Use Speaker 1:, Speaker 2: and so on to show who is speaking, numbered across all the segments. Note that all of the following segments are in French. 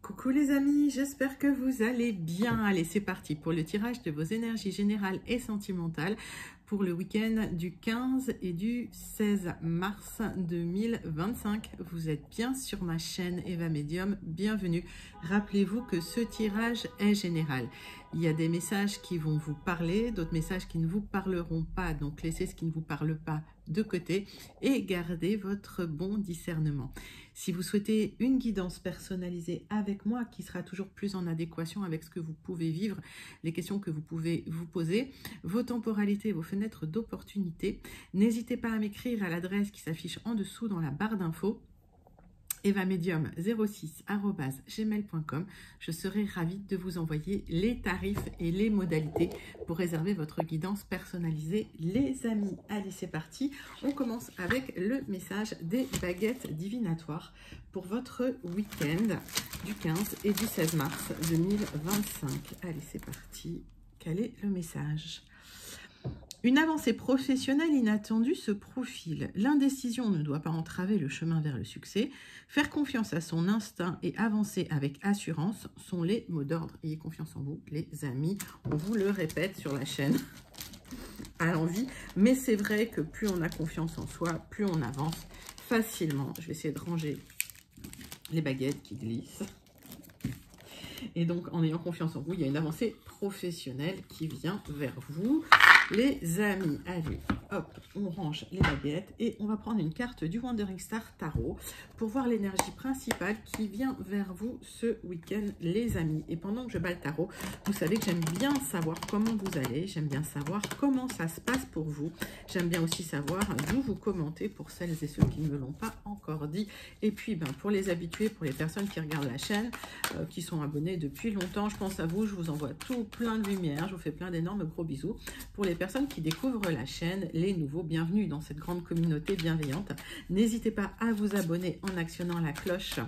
Speaker 1: Coucou les amis, j'espère que vous allez bien. Allez, c'est parti pour le tirage de vos énergies générales et sentimentales pour le week-end du 15 et du 16 mars 2025. Vous êtes bien sur ma chaîne Eva Medium, bienvenue. Rappelez-vous que ce tirage est général. Il y a des messages qui vont vous parler, d'autres messages qui ne vous parleront pas. Donc laissez ce qui ne vous parle pas de côté et gardez votre bon discernement. Si vous souhaitez une guidance personnalisée avec moi qui sera toujours plus en adéquation avec ce que vous pouvez vivre, les questions que vous pouvez vous poser, vos temporalités, vos fenêtres d'opportunité, n'hésitez pas à m'écrire à l'adresse qui s'affiche en dessous dans la barre d'infos. evamedium06@gmail.com. Je serai ravie de vous envoyer les tarifs et les modalités pour réserver votre guidance personnalisée, les amis. Allez, c'est parti. On commence avec le message des baguettes divinatoires pour votre week-end du 15 et du 16 mars 2025. Allez, c'est parti. Quel est le message ? Une avancée professionnelle inattendue se profile. L'indécision ne doit pas entraver le chemin vers le succès. Faire confiance à son instinct et avancer avec assurance sont les mots d'ordre. Ayez confiance en vous, les amis. On vous le répète sur la chaîne à l'envie. Mais c'est vrai que plus on a confiance en soi, plus on avance facilement. Je vais essayer de ranger les baguettes qui glissent. Et donc, en ayant confiance en vous, il y a une avancée professionnelle qui vient vers vous. Les amis, allez, hop, on range les baguettes et on va prendre une carte du Wandering Star Tarot pour voir l'énergie principale qui vient vers vous ce week-end, les amis. Et pendant que je bats le tarot, vous savez que j'aime bien savoir comment vous allez, j'aime bien savoir comment ça se passe pour vous. J'aime bien aussi savoir d'où vous commentez pour celles et ceux qui ne me l'ont pas encore dit. Et puis, pour les habitués, pour les personnes qui regardent la chaîne, qui sont abonnés depuis longtemps, je pense à vous, je vous envoie tout plein de lumière, je vous fais plein d'énormes gros bisous. Pour les personnes qui découvrent la chaîne, les nouveaux, bienvenue dans cette grande communauté bienveillante. N'hésitez pas à vous abonner en actionnant la cloche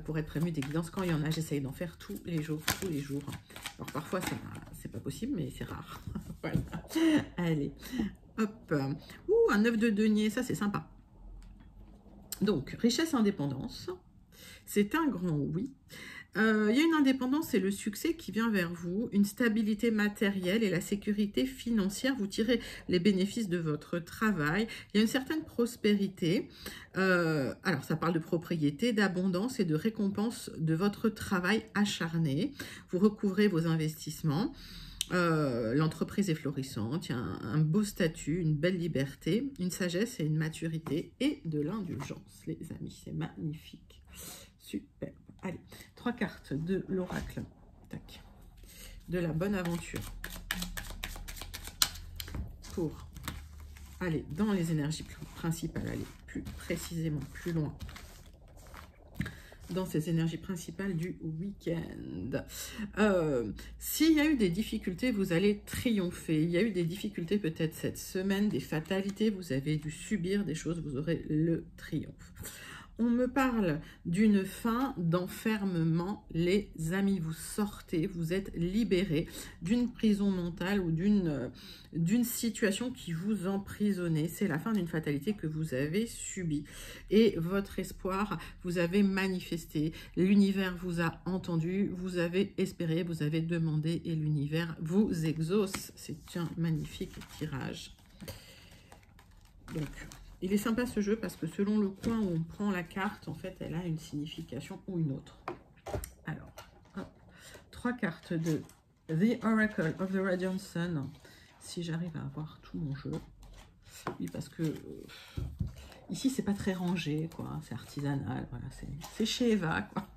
Speaker 1: pour être prévenu des guidances quand il y en a. J'essaye d'en faire tous les jours, Alors parfois, c'est pas possible, mais c'est rare. Voilà. Allez, hop. Un 9 de denier, ça c'est sympa. Donc, richesse, indépendance. C'est un grand oui. Il y a une indépendance et le succès qui vient vers vous, une stabilité matérielle et la sécurité financière. Vous tirez les bénéfices de votre travail. Il y a une certaine prospérité. Alors, ça parle de propriété, d'abondance et de récompense de votre travail acharné. Vous recouvrez vos investissements. L'entreprise est florissante. Il y a un beau statut, une belle liberté, une sagesse et une maturité et de l'indulgence, les amis. C'est magnifique. Super. Allez, 3 cartes de l'oracle, de la bonne aventure, pour aller dans les énergies principales, aller plus précisément, plus loin, dans ces énergies principales du week-end. S'il y a eu des difficultés, vous allez triompher. Il y a eu des difficultés peut-être cette semaine, des fatalités, vous avez dû subir des choses, vous aurez le triomphe. On me parle d'une fin d'enfermement, les amis. Vous sortez, vous êtes libérés d'une prison mentale ou d'une situation qui vous emprisonnait. C'est la fin d'une fatalité que vous avez subie. Et votre espoir, vous avez manifesté. L'univers vous a entendu, vous avez espéré, vous avez demandé et l'univers vous exauce. C'est un magnifique tirage. Donc, il est sympa ce jeu parce que selon le coin où on prend la carte, en fait, elle a une signification ou une autre. Alors, hop, 3 cartes de The Oracle of the Radiant Sun. Si j'arrive à avoir tout mon jeu. Oui, parce que ici, c'est pas très rangé, quoi. C'est artisanal, voilà. C'est chez Eva, quoi.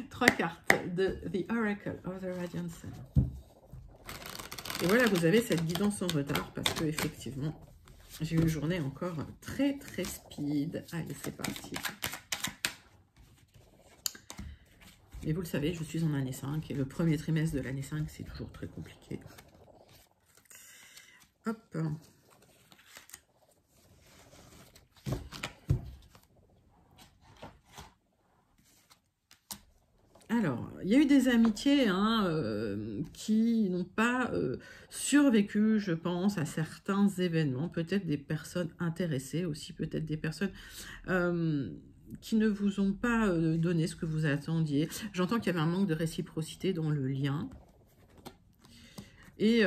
Speaker 1: 3 cartes de The Oracle of the Radiant Sun. Et voilà, vous avez cette guidance en retard parce que, effectivement, j'ai eu une journée encore très très speed. Allez, c'est parti. Et vous le savez, je suis en année 5 et le premier trimestre de l'année 5, c'est toujours très compliqué. Hop. Alors, il y a eu des amitiés qui n'ont pas survécu, je pense, à certains événements. Peut-être des personnes intéressées aussi, peut-être des personnes qui ne vous ont pas donné ce que vous attendiez. J'entends qu'il y avait un manque de réciprocité dans le lien. Et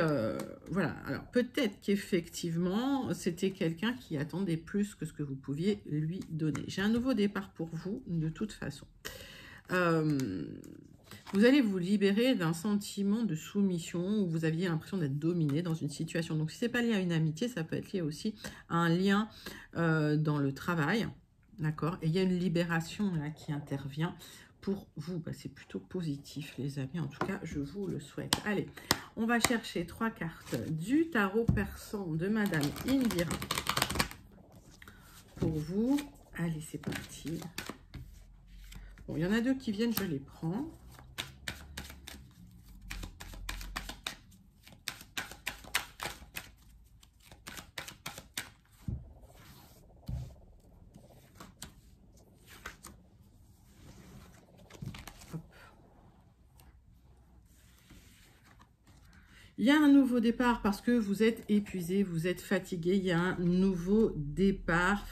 Speaker 1: voilà, alors peut-être qu'effectivement, c'était quelqu'un qui attendait plus que ce que vous pouviez lui donner. J'ai un nouveau départ pour vous, de toute façon. Vous allez vous libérer d'un sentiment de soumission où vous aviez l'impression d'être dominé dans une situation. Donc, si ce n'est pas lié à une amitié, ça peut être lié aussi à un lien dans le travail. D'accord? Et il y a une libération là qui intervient pour vous. Bah, c'est plutôt positif, les amis. En tout cas, je vous le souhaite. Allez, on va chercher 3 cartes du tarot persan de Madame Indira pour vous. Allez, c'est parti. Bon, il y en a 2 qui viennent, je les prends. Il y a un nouveau départ parce que vous êtes épuisé, vous êtes fatigué. Il y a un nouveau départ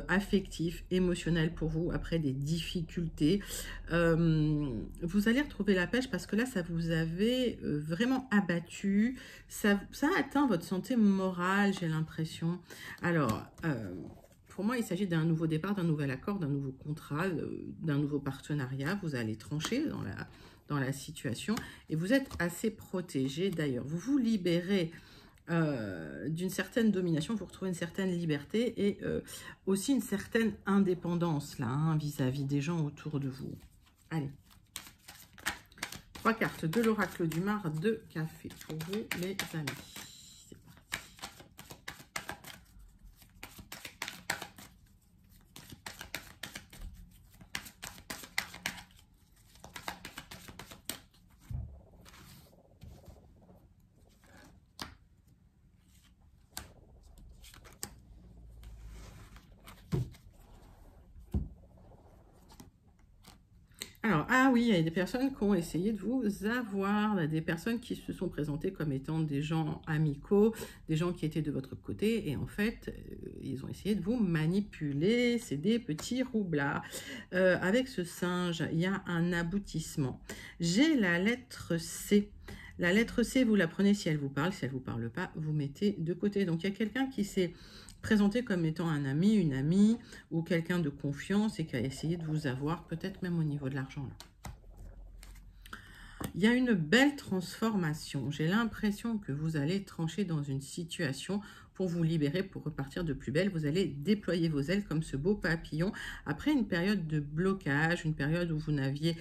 Speaker 1: affectif, émotionnel pour vous après des difficultés. Vous allez retrouver la pêche parce que là, ça vous avait vraiment abattu. Ça a atteint votre santé morale, j'ai l'impression. Alors, pour moi, il s'agit d'un nouveau départ, d'un nouvel accord, d'un nouveau contrat, d'un nouveau partenariat. Vous allez trancher dans la situation et vous êtes assez protégé d'ailleurs. Vous vous libérez d'une certaine domination, vous retrouvez une certaine liberté et aussi une certaine indépendance là vis-à-vis des gens autour de vous. Allez. 3 cartes de l'oracle du Mar de café pour vous les amis. Alors, ah oui, il y a des personnes qui ont essayé de vous avoir, des personnes qui se sont présentées comme étant des gens amicaux, des gens qui étaient de votre côté, et en fait, ils ont essayé de vous manipuler, c'est des petits roublards. Avec ce singe, il y a un aboutissement. J'ai la lettre C. La lettre C, vous la prenez si elle vous parle, si elle ne vous parle pas, vous mettez de côté. Donc, il y a quelqu'un qui s'est présenté comme étant un ami, une amie ou quelqu'un de confiance et qui a essayé de vous avoir, peut-être même au niveau de l'argent. Il y a une belle transformation. J'ai l'impression que vous allez trancher dans une situation pour vous libérer, pour repartir de plus belle. Vous allez déployer vos ailes comme ce beau papillon. Après une période de blocage, une période où vous n'aviez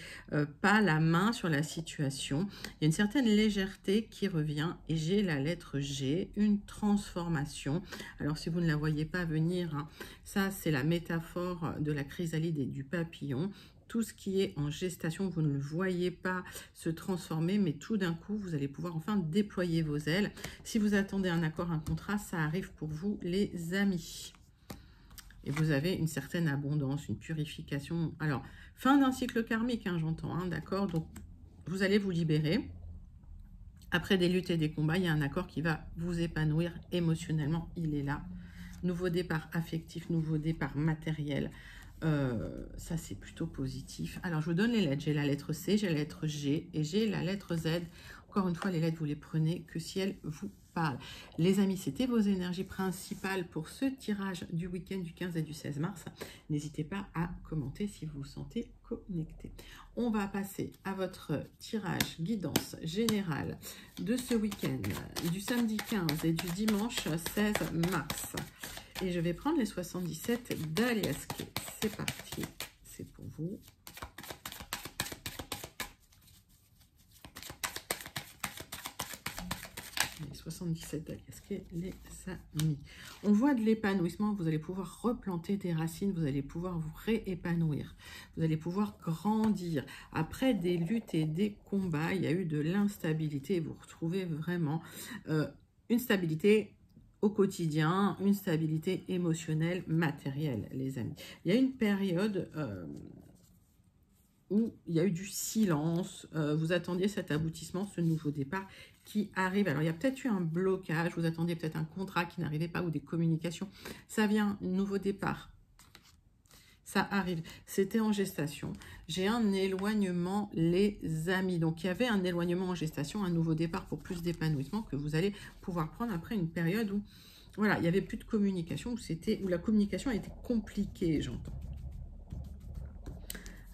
Speaker 1: pas la main sur la situation, il y a une certaine légèreté qui revient et j'ai la lettre G, une transformation. Alors si vous ne la voyez pas venir, hein, ça c'est la métaphore de la chrysalide et du papillon. Tout ce qui est en gestation, vous ne le voyez pas se transformer, mais tout d'un coup, vous allez pouvoir enfin déployer vos ailes. Si vous attendez un accord, un contrat, ça arrive pour vous, les amis. Et vous avez une certaine abondance, une purification. Alors, fin d'un cycle karmique, hein, j'entends, hein, d'accord? Donc, vous allez vous libérer. Après des luttes et des combats, il y a un accord qui va vous épanouir émotionnellement. Il est là. Nouveau départ affectif, nouveau départ matériel. Ça, c'est plutôt positif. Alors, je vous donne les lettres. J'ai la lettre C, j'ai la lettre G et j'ai la lettre Z. Encore une fois, les lettres, vous les prenez que si elles vous parlent. Les amis, c'était vos énergies principales pour ce tirage du week-end du 15 et du 16 mars. N'hésitez pas à commenter si vous vous sentez connecté. On va passer à votre tirage guidance générale de ce week-end du samedi 15 et du dimanche 16 mars. Et je vais prendre les 77 d'Aliasqué. C'est parti, c'est pour vous. Les 77 d'Aliasqué, les amis. On voit de l'épanouissement, vous allez pouvoir replanter des racines, vous allez pouvoir vous réépanouir, vous allez pouvoir grandir. Après des luttes et des combats, il y a eu de l'instabilité, vous retrouvez vraiment une stabilité au quotidien, une stabilité émotionnelle, matérielle, les amis. Il y a une période où il y a eu du silence, vous attendiez cet aboutissement, ce nouveau départ qui arrive. Alors, il y a peut-être eu un blocage, vous attendiez peut-être un contrat qui n'arrivait pas ou des communications. Ça vient, un nouveau départ. ça arrive. C'était en gestation. J'ai un éloignement, les amis. Donc, il y avait un éloignement en gestation, un nouveau départ pour plus d'épanouissement que vous allez pouvoir prendre après une période où, voilà, il n'y avait plus de communication, où la communication a été compliquée, j'entends.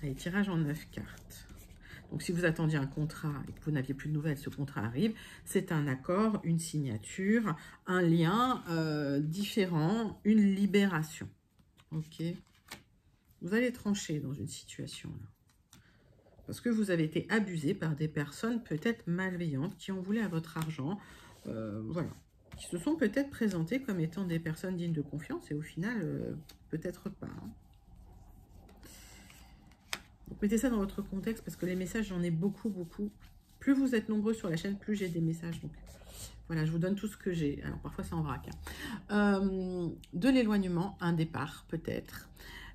Speaker 1: Allez, tirage en 9 cartes. Donc, si vous attendiez un contrat et que vous n'aviez plus de nouvelles, ce contrat arrive. C'est un accord, une signature, un lien différent, une libération. Ok. Vous allez trancher dans une situation là. Parce que vous avez été abusé par des personnes peut-être malveillantes qui en voulaient à votre argent. Voilà. Qui se sont peut-être présentées comme étant des personnes dignes de confiance et au final, peut-être pas. Hein. Donc, mettez ça dans votre contexte parce que les messages, j'en ai beaucoup, beaucoup. Plus vous êtes nombreux sur la chaîne, plus j'ai des messages. Donc, voilà, je vous donne tout ce que j'ai. Alors, parfois, c'est en vrac. Hein. De l'éloignement, un départ, peut-être.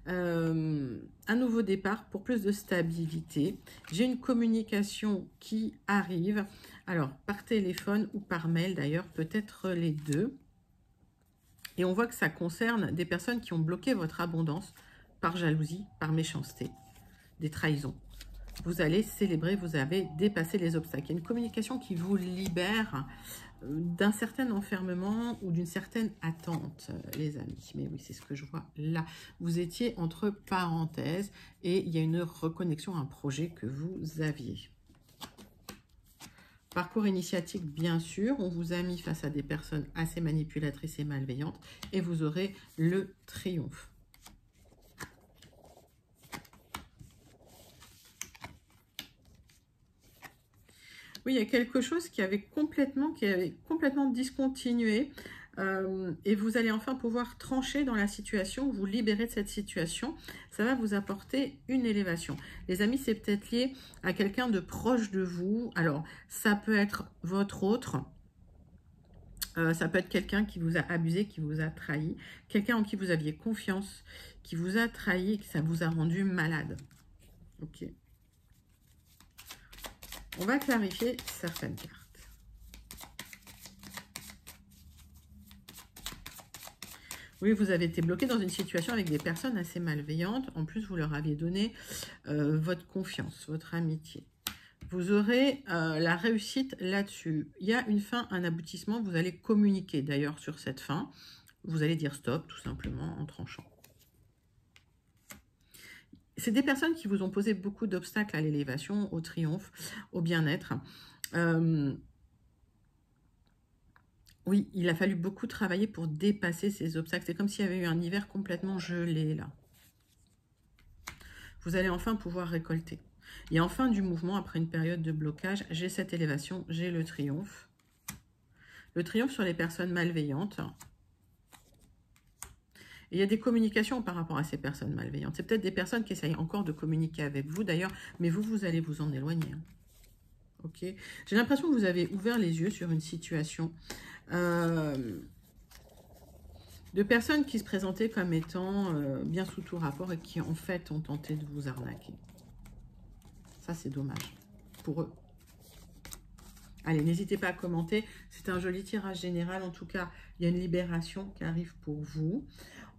Speaker 1: Un nouveau départ pour plus de stabilité. J'ai une communication qui arrive. Alors, par téléphone ou par mail, d'ailleurs, peut-être les deux. Et on voit que ça concerne des personnes qui ont bloqué votre abondance par jalousie, par méchanceté. Des trahisons. Vous allez célébrer, vous avez dépassé les obstacles. Il y a une communication qui vous libère d'un certain enfermement ou d'une certaine attente, les amis. Mais oui, c'est ce que je vois là. Vous étiez entre parenthèses et il y a une reconnexion à un projet que vous aviez. Parcours initiatique, bien sûr. On vous a mis face à des personnes assez manipulatrices et malveillantes et vous aurez le triomphe. Oui, il y a quelque chose qui avait complètement discontinué et vous allez enfin pouvoir trancher dans la situation, vous libérer de cette situation. Ça va vous apporter une élévation. Les amis, c'est peut-être lié à quelqu'un de proche de vous. Alors, ça peut être votre autre. Ça peut être quelqu'un qui vous a abusé, qui vous a trahi. Quelqu'un en qui vous aviez confiance, qui vous a trahi et que ça vous a rendu malade. Ok. On va clarifier certaines cartes. Oui, vous avez été bloqué dans une situation avec des personnes assez malveillantes. En plus, vous leur aviez donné votre confiance, votre amitié. Vous aurez la réussite là-dessus. Il y a une fin, un aboutissement. Vous allez communiquer d'ailleurs sur cette fin. Vous allez dire stop, tout simplement, en tranchant. C'est des personnes qui vous ont posé beaucoup d'obstacles à l'élévation, au triomphe, au bien-être. Oui, il a fallu beaucoup travailler pour dépasser ces obstacles. C'est comme s'il y avait eu un hiver complètement gelé, là. Vous allez enfin pouvoir récolter. Et en fin du mouvement, après une période de blocage, j'ai cette élévation, j'ai le triomphe. Le triomphe sur les personnes malveillantes. Et il y a des communications par rapport à ces personnes malveillantes. C'est peut-être des personnes qui essayent encore de communiquer avec vous, d'ailleurs, mais vous allez vous en éloigner. Hein. Ok. J'ai l'impression que vous avez ouvert les yeux sur une situation de personnes qui se présentaient comme étant bien sous tout rapport et qui, en fait, ont tenté de vous arnaquer. Ça, c'est dommage pour eux. Allez, n'hésitez pas à commenter. C'est un joli tirage général. En tout cas, il y a une libération qui arrive pour vous.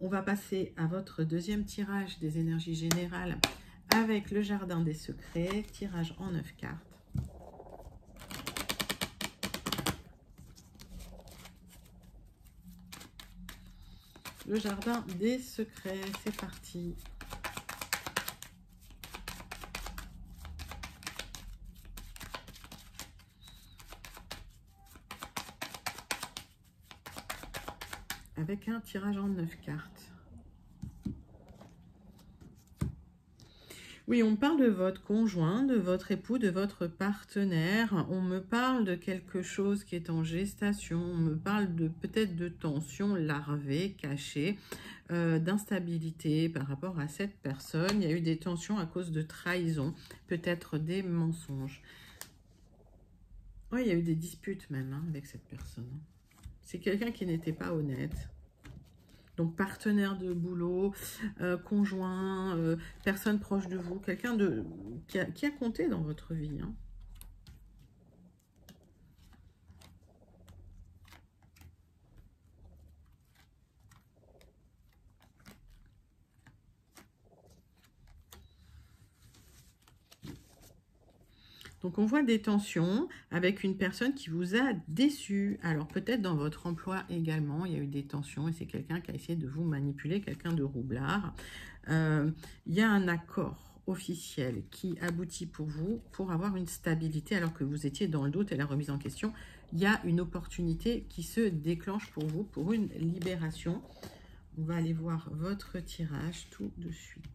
Speaker 1: On va passer à votre deuxième tirage des énergies générales avec le jardin des secrets. Tirage en 9 cartes. Le jardin des secrets, c'est parti. Avec un tirage en 9 cartes. Oui, on parle de votre conjoint, de votre époux, de votre partenaire. On me parle de quelque chose qui est en gestation. On me parle de peut-être de tensions larvées, cachées, d'instabilité par rapport à cette personne. Il y a eu des tensions à cause de trahison, peut-être des mensonges. Oui, il y a eu des disputes même hein, avec cette personne. C'est quelqu'un qui n'était pas honnête. Donc, partenaire de boulot, conjoint, personne proche de vous, quelqu'un qui a compté dans votre vie. Hein. Donc, on voit des tensions avec une personne qui vous a déçu. Alors, peut-être dans votre emploi également, il y a eu des tensions et c'est quelqu'un qui a essayé de vous manipuler, quelqu'un de roublard. Il y a un accord officiel qui aboutit pour vous pour avoir une stabilité alors que vous étiez dans le doute et la remise en question. Il y a une opportunité qui se déclenche pour vous pour une libération. On va aller voir votre tirage tout de suite.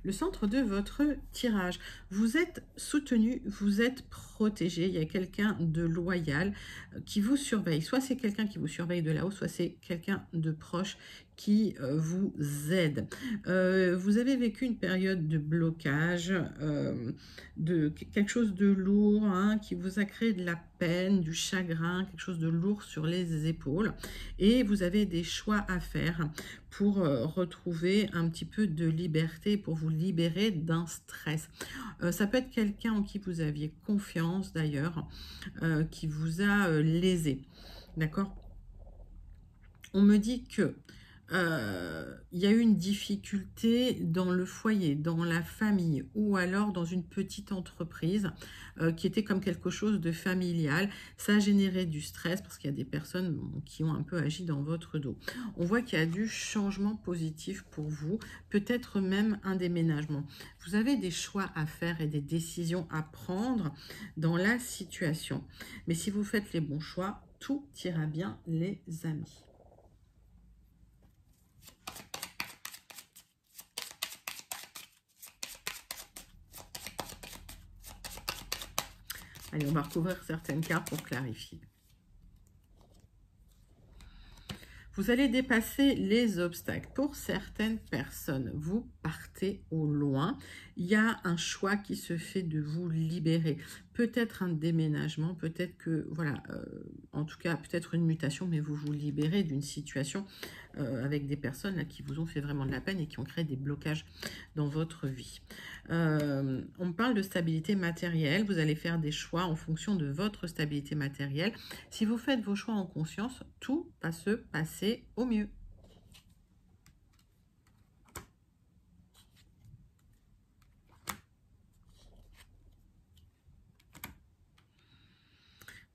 Speaker 1: Le centre de votre tirage. Vous êtes soutenu, vous êtes protégé. Il y a quelqu'un de loyal qui vous surveille. Soit c'est quelqu'un qui vous surveille de là-haut, soit c'est quelqu'un de proche qui vous aide. Vous avez vécu une période de blocage, de quelque chose de lourd, hein, qui vous a créé de la peine, du chagrin, quelque chose de lourd sur les épaules. Et vous avez des choix à faire pour retrouver un petit peu de liberté, pour vous libérer d'un stress. Ça peut être quelqu'un en qui vous aviez confiance d'ailleurs, qui vous a lésé. D'accord? On me dit que il y a eu une difficulté dans le foyer, dans la famille ou alors dans une petite entreprise qui était comme quelque chose de familial. Ça a généré du stress parce qu'il y a des personnes qui ont un peu agi dans votre dos. On voit qu'il y a du changement positif pour vous, peut-être même un déménagement. Vous avez des choix à faire et des décisions à prendre dans la situation. Mais si vous faites les bons choix, tout ira bien, les amis. Allez, on va recouvrir certaines cartes pour clarifier. Vous allez dépasser les obstacles. Pour certaines personnes, vous partez au loin. Il y a un choix qui se fait de vous libérer. Peut-être un déménagement, peut-être que, voilà, en tout cas, peut-être une mutation, mais vous vous libérez d'une situation avec des personnes là, qui vous ont fait vraiment de la peine et qui ont créé des blocages dans votre vie. On parle de stabilité matérielle. Vous allez faire des choix en fonction de votre stabilité matérielle. Si vous faites vos choix en conscience, tout va se passer au mieux.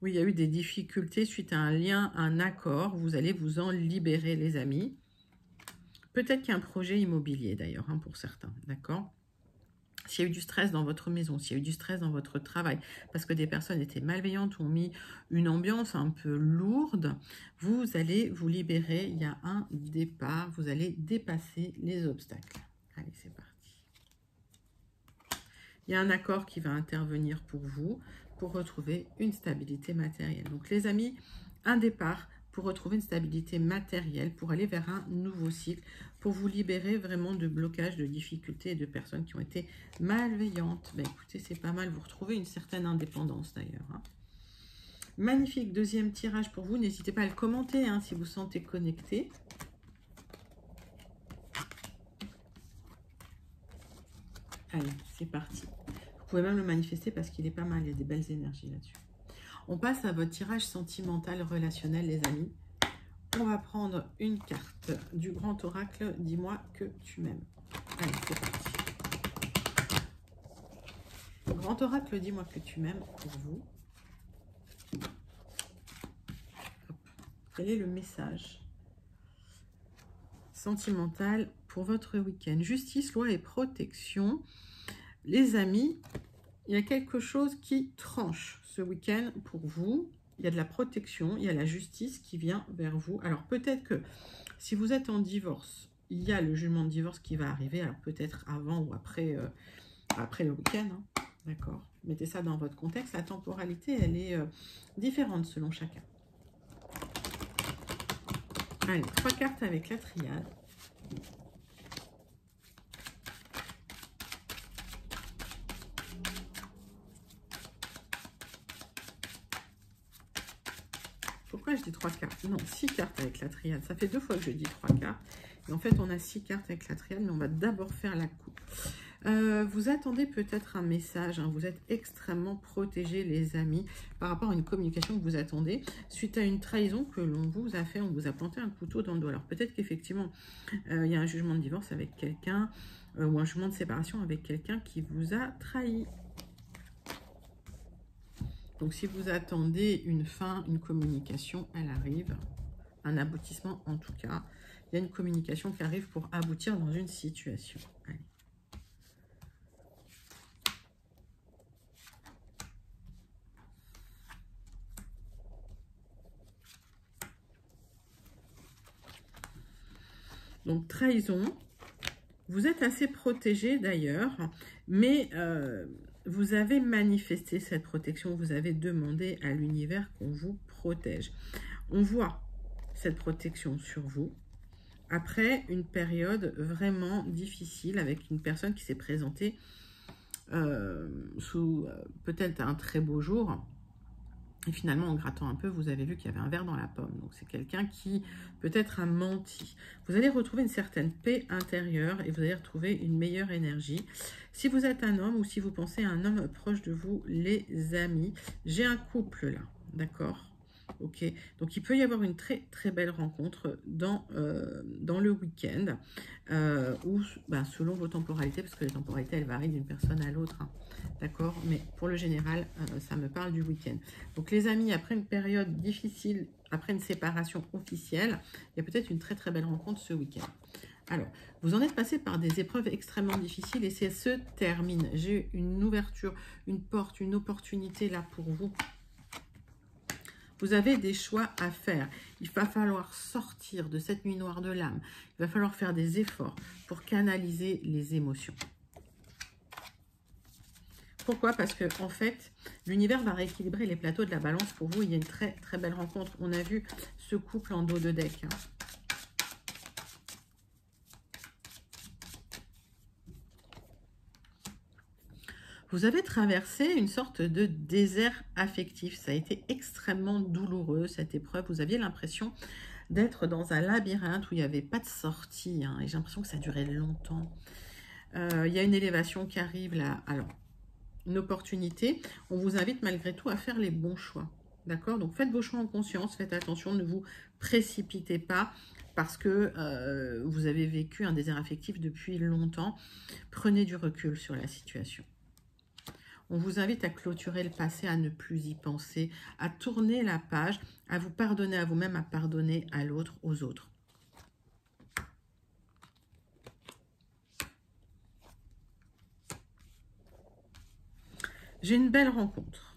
Speaker 1: Oui, il y a eu des difficultés suite à un lien, un accord. Vous allez vous en libérer, les amis. Peut-être qu'il y a un projet immobilier, d'ailleurs, hein, pour certains, d'accord ? S'il y a eu du stress dans votre maison, s'il y a eu du stress dans votre travail, parce que des personnes étaient malveillantes ou ont mis une ambiance un peu lourde, vous allez vous libérer. Il y a un départ. Vous allez dépasser les obstacles. Allez, c'est parti. Il y a un accord qui va intervenir pour vous, pour retrouver une stabilité matérielle. Donc les amis, un départ pour retrouver une stabilité matérielle, pour aller vers un nouveau cycle, pour vous libérer vraiment de blocages, de difficultés et de personnes qui ont été malveillantes. Ben, écoutez, c'est pas mal, vous retrouvez une certaine indépendance d'ailleurs. Hein. Magnifique, deuxième tirage pour vous. N'hésitez pas à le commenter hein, si vous sentez connecté. Allez, c'est parti. Vous pouvez même le manifester parce qu'il est pas mal, il y a des belles énergies là-dessus. On passe à votre tirage sentimental relationnel, les amis. On va prendre une carte du grand oracle. Dis-moi que tu m'aimes. Allez, c'est parti. Grand oracle, dis-moi que tu m'aimes pour vous. Hop. Quel est le message sentimental pour votre week-end? Justice, loi et protection. Les amis, il y a quelque chose qui tranche ce week-end pour vous. Il y a de la protection, il y a la justice qui vient vers vous. Alors peut-être que si vous êtes en divorce, il y a le jugement de divorce qui va arriver. Alors peut-être avant ou après, après le week-end. Hein. D'accord. Mettez ça dans votre contexte. La temporalité, elle est différente selon chacun. Allez, 3 cartes avec la triade. Pourquoi je dis 3 cartes? Non, 6 cartes avec la triade. Ça fait 2 fois que je dis 3 cartes. Et en fait, on a 6 cartes avec la triade, mais on va d'abord faire la coupe. Vous attendez peut-être un message, hein, vous êtes extrêmement protégés les amis par rapport à une communication que vous attendez suite à une trahison que l'on vous a fait, on vous a planté un couteau dans le dos. Alors peut-être qu'effectivement il y a un jugement de divorce avec quelqu'un ou un jugement de séparation avec quelqu'un qui vous a trahi. Donc si vous attendez une fin, une communication, elle arrive, un aboutissement en tout cas. Il y a une communication qui arrive pour aboutir dans une situation. Allez. Donc, trahison. Vous êtes assez protégé d'ailleurs, mais vous avez manifesté cette protection. Vous avez demandé à l'univers qu'on vous protège. On voit cette protection sur vous. Après une période vraiment difficile avec une personne qui s'est présentée sous peut-être un très beau jour. Et finalement, en grattant un peu, vous avez vu qu'il y avait un verre dans la pomme. Donc, c'est quelqu'un qui peut-être a menti. Vous allez retrouver une certaine paix intérieure et vous allez retrouver une meilleure énergie. Si vous êtes un homme ou si vous pensez à un homme proche de vous, les amis, j'ai un couple là, d'accord ? Ok, donc il peut y avoir une très très belle rencontre dans le week-end ou selon vos temporalités, parce que les temporalités elles varient d'une personne à l'autre, hein, d'accord, mais pour le général ça me parle du week-end. Donc les amis, après une période difficile, après une séparation officielle, il y a peut-être une très très belle rencontre ce week-end. Alors, vous en êtes passé par des épreuves extrêmement difficiles et ça se termine. J'ai une ouverture, une porte, une opportunité là pour vous. Vous avez des choix à faire. Il va falloir sortir de cette nuit noire de l'âme. Il va falloir faire des efforts pour canaliser les émotions. Pourquoi? Parce que en fait, l'univers va rééquilibrer les plateaux de la balance pour vous. Il y a une très très belle rencontre. On a vu ce couple en dos de deck. Hein. Vous avez traversé une sorte de désert affectif. Ça a été extrêmement douloureux, cette épreuve. Vous aviez l'impression d'être dans un labyrinthe où il n'y avait pas de sortie. Hein, et j'ai l'impression que ça durait longtemps. Il y a une élévation qui arrive là. Alors, une opportunité. On vous invite malgré tout à faire les bons choix. D'accord? Donc, faites vos choix en conscience. Faites attention, ne vous précipitez pas parce que vous avez vécu un désert affectif depuis longtemps. Prenez du recul sur la situation. On vous invite à clôturer le passé, à ne plus y penser, à tourner la page, à vous pardonner à vous-même, à pardonner à l'autre, aux autres. J'ai une belle rencontre.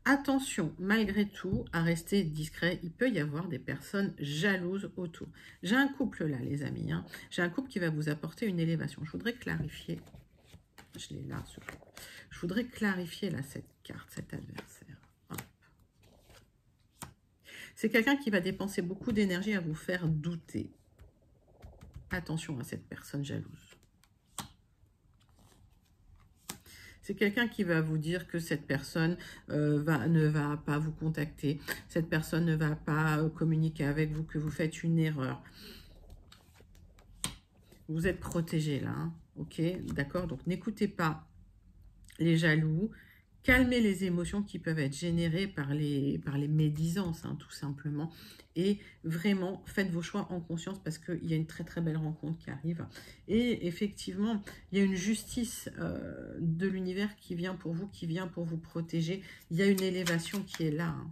Speaker 1: Attention, malgré tout, à rester discret. Il peut y avoir des personnes jalouses autour. J'ai un couple là, les amis. Hein. J'ai un couple qui va vous apporter une élévation. Je voudrais clarifier. Je l'ai là, ce couple. Je voudrais clarifier là cette carte, cet adversaire. C'est quelqu'un qui va dépenser beaucoup d'énergie à vous faire douter. Attention à cette personne jalouse. C'est quelqu'un qui va vous dire que cette personne ne va pas vous contacter. Cette personne ne va pas communiquer avec vous, que vous faites une erreur. Vous êtes protégé là, hein, ok, d'accord. Donc n'écoutez pas les jaloux, calmez les émotions qui peuvent être générées par les médisances, hein, tout simplement. Et vraiment, faites vos choix en conscience parce qu'il y a une très très belle rencontre qui arrive. Et effectivement, il y a une justice de l'univers qui vient pour vous, qui vient pour vous protéger. Il y a une élévation qui est là. Hein.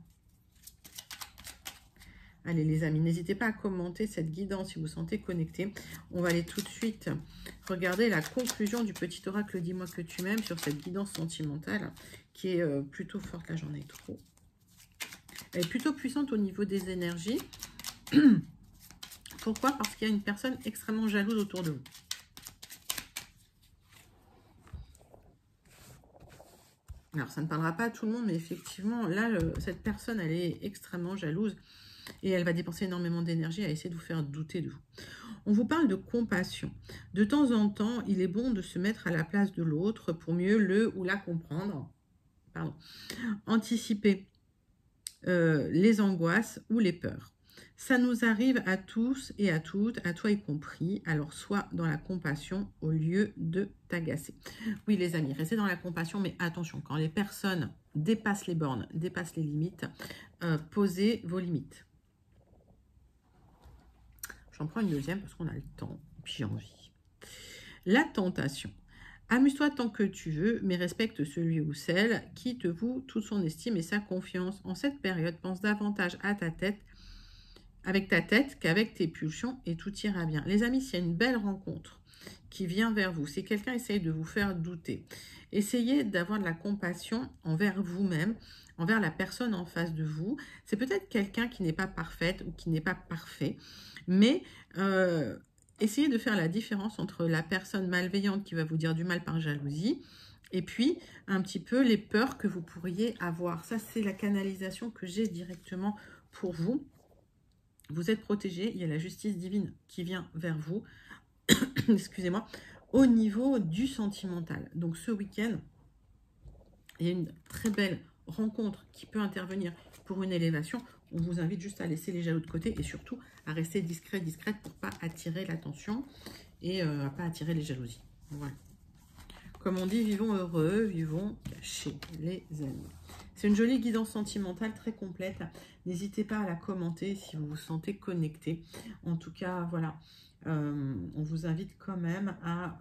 Speaker 1: Allez les amis, n'hésitez pas à commenter cette guidance si vous sentez connecté. On va aller tout de suite regarder la conclusion du petit oracle Dis-moi que tu m'aimes sur cette guidance sentimentale qui est plutôt forte. Là, j'en ai trop. Elle est plutôt puissante au niveau des énergies. Pourquoi? Parce qu'il y a une personne extrêmement jalouse autour de vous. Alors, ça ne parlera pas à tout le monde, mais effectivement, là, cette personne, elle est extrêmement jalouse. Et elle va dépenser énormément d'énergie à essayer de vous faire douter de vous. On vous parle de compassion. De temps en temps, il est bon de se mettre à la place de l'autre pour mieux le ou la comprendre. Pardon. Anticiper les angoisses ou les peurs. Ça nous arrive à tous et à toutes, à toi y compris. Alors, sois dans la compassion au lieu de t'agacer. Oui, les amis, restez dans la compassion, mais attention, quand les personnes dépassent les bornes, dépassent les limites, posez vos limites. J'en prends une deuxième parce qu'on a le temps, puis j'ai envie. La tentation. Amuse-toi tant que tu veux, mais respecte celui ou celle qui te voue toute son estime et sa confiance. En cette période, pense davantage à ta tête, avec ta tête qu'avec tes pulsions et tout ira bien. Les amis, s'il y a une belle rencontre qui vient vers vous, si quelqu'un essaye de vous faire douter, essayez d'avoir de la compassion envers vous-même, envers la personne en face de vous. C'est peut-être quelqu'un qui n'est pas parfaite ou qui n'est pas parfait, mais essayez de faire la différence entre la personne malveillante qui va vous dire du mal par jalousie et puis un petit peu les peurs que vous pourriez avoir. Ça, c'est la canalisation que j'ai directement pour vous. Vous êtes protégé, il y a la justice divine qui vient vers vous, excusez-moi, au niveau du sentimental. Donc ce week-end, il y a une très belle rencontre qui peut intervenir pour une élévation. On vous invite juste à laisser les jaloux de côté et surtout à rester discret, discrète pour ne pas attirer l'attention et à ne pas attirer les jalousies. Voilà. Comme on dit, vivons heureux, vivons cachés, les amis. C'est une jolie guidance sentimentale très complète. N'hésitez pas à la commenter si vous vous sentez connecté. En tout cas, voilà, on vous invite quand même à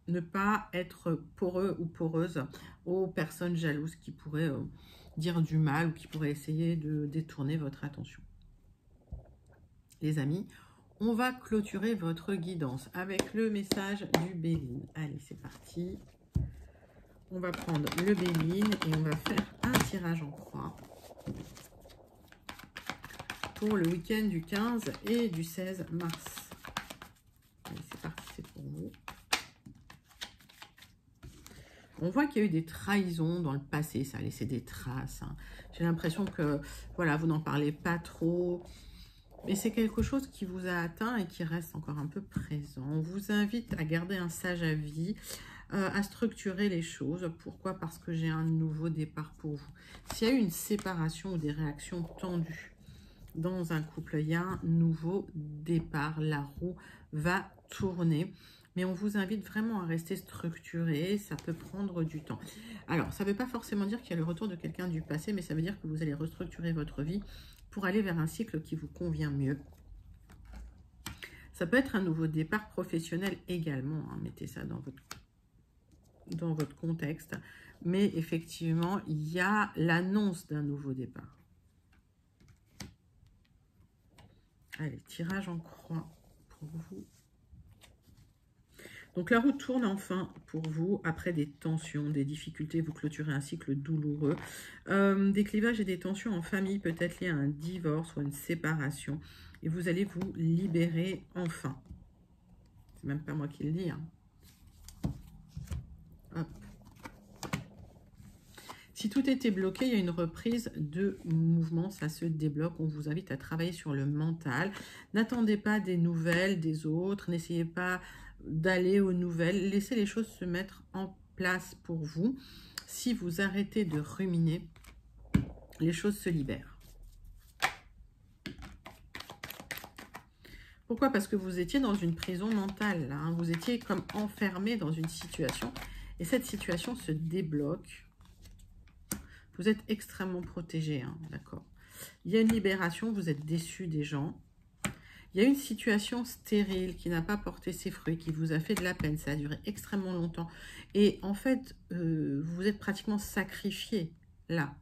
Speaker 1: ne pas être poreux ou poreuse aux personnes jalouses qui pourraient dire du mal ou qui pourraient essayer de détourner votre attention. Les amis, on va clôturer votre guidance avec le message du Béline. Allez, c'est parti. On va prendre le Béline et on va faire un tirage en croix pour le week-end du 15 et du 16 mars. Allez, c'est parti, c'est pour vous. On voit qu'il y a eu des trahisons dans le passé, ça a laissé des traces. Hein. J'ai l'impression que, voilà, vous n'en parlez pas trop. Mais c'est quelque chose qui vous a atteint et qui reste encore un peu présent. On vous invite à garder un sage avis, à structurer les choses. Pourquoi? Parce que j'ai un nouveau départ pour vous. S'il y a eu une séparation ou des réactions tendues dans un couple, il y a un nouveau départ. La roue va tourner. Mais on vous invite vraiment à rester structuré, ça peut prendre du temps. Alors, ça ne veut pas forcément dire qu'il y a le retour de quelqu'un du passé, mais ça veut dire que vous allez restructurer votre vie pour aller vers un cycle qui vous convient mieux. Ça peut être un nouveau départ professionnel également, hein, mettez ça dans votre contexte. Mais effectivement, il y a l'annonce d'un nouveau départ. Allez, tirage en croix pour vous. Donc, la roue tourne enfin pour vous après des tensions, des difficultés. Vous clôturez un cycle douloureux. Des clivages et des tensions en famille, peut-être liés à un divorce ou à une séparation. Et vous allez vous libérer enfin. C'est même pas moi qui le dis. Hein. Hop. Si tout était bloqué, il y a une reprise de mouvement. Ça se débloque. On vous invite à travailler sur le mental. N'attendez pas des nouvelles des autres. N'essayez pas d'aller aux nouvelles, laissez les choses se mettre en place pour vous. Si vous arrêtez de ruminer, les choses se libèrent. Pourquoi? Parce que vous étiez dans une prison mentale, là, hein. Vous étiez comme enfermé dans une situation, et cette situation se débloque. Vous êtes extrêmement protégé, hein, d'accord. Il y a une libération, vous êtes déçu des gens. Il y a une situation stérile qui n'a pas porté ses fruits, qui vous a fait de la peine. Ça a duré extrêmement longtemps. Et en fait, vous êtes pratiquement sacrifié là,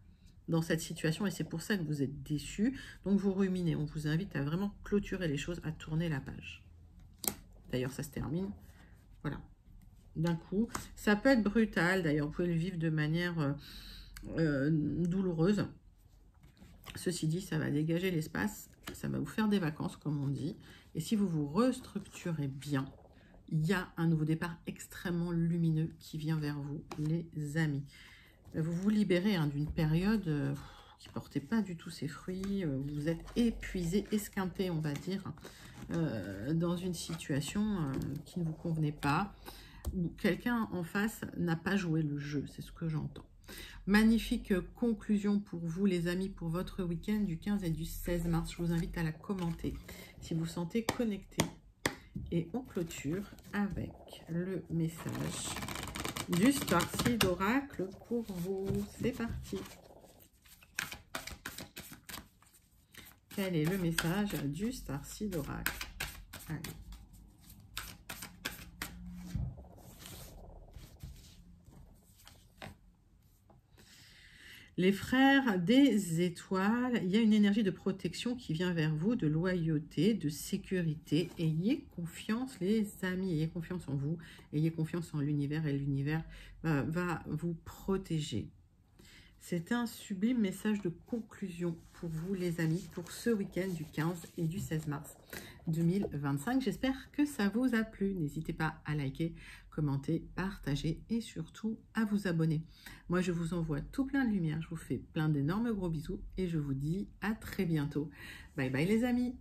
Speaker 1: dans cette situation. Et c'est pour ça que vous êtes déçu. Donc, vous ruminez. On vous invite à vraiment clôturer les choses, à tourner la page. D'ailleurs, ça se termine. Voilà. D'un coup. Ça peut être brutal. D'ailleurs, vous pouvez le vivre de manière douloureuse. Ceci dit, ça va dégager l'espace, ça va vous faire des vacances, comme on dit. Et si vous vous restructurez bien, il y a un nouveau départ extrêmement lumineux qui vient vers vous, les amis. Vous vous libérez hein, d'une période qui ne portait pas du tout ses fruits. Vous êtes épuisé, esquinté, on va dire, dans une situation qui ne vous convenait pas. Où quelqu'un en face n'a pas joué le jeu, c'est ce que j'entends. Magnifique conclusion pour vous les amis, pour votre week-end du 15 et du 16 mars. Je vous invite à la commenter si vous sentez connecté. Et on clôture avec le message du Starseed d'Oracle pour vous. C'est parti. Quel est le message du Starseed d'Oracle? Allez. Les frères des étoiles, il y a une énergie de protection qui vient vers vous, de loyauté, de sécurité. Ayez confiance les amis, ayez confiance en vous, ayez confiance en l'univers et l'univers va vous protéger. C'est un sublime message de conclusion pour vous les amis, pour ce week-end du 15 et du 16 mars 2025. J'espère que ça vous a plu. N'hésitez pas à liker, commenter, partager et surtout à vous abonner. Moi, je vous envoie tout plein de lumière. Je vous fais plein d'énormes gros bisous et je vous dis à très bientôt. Bye bye les amis.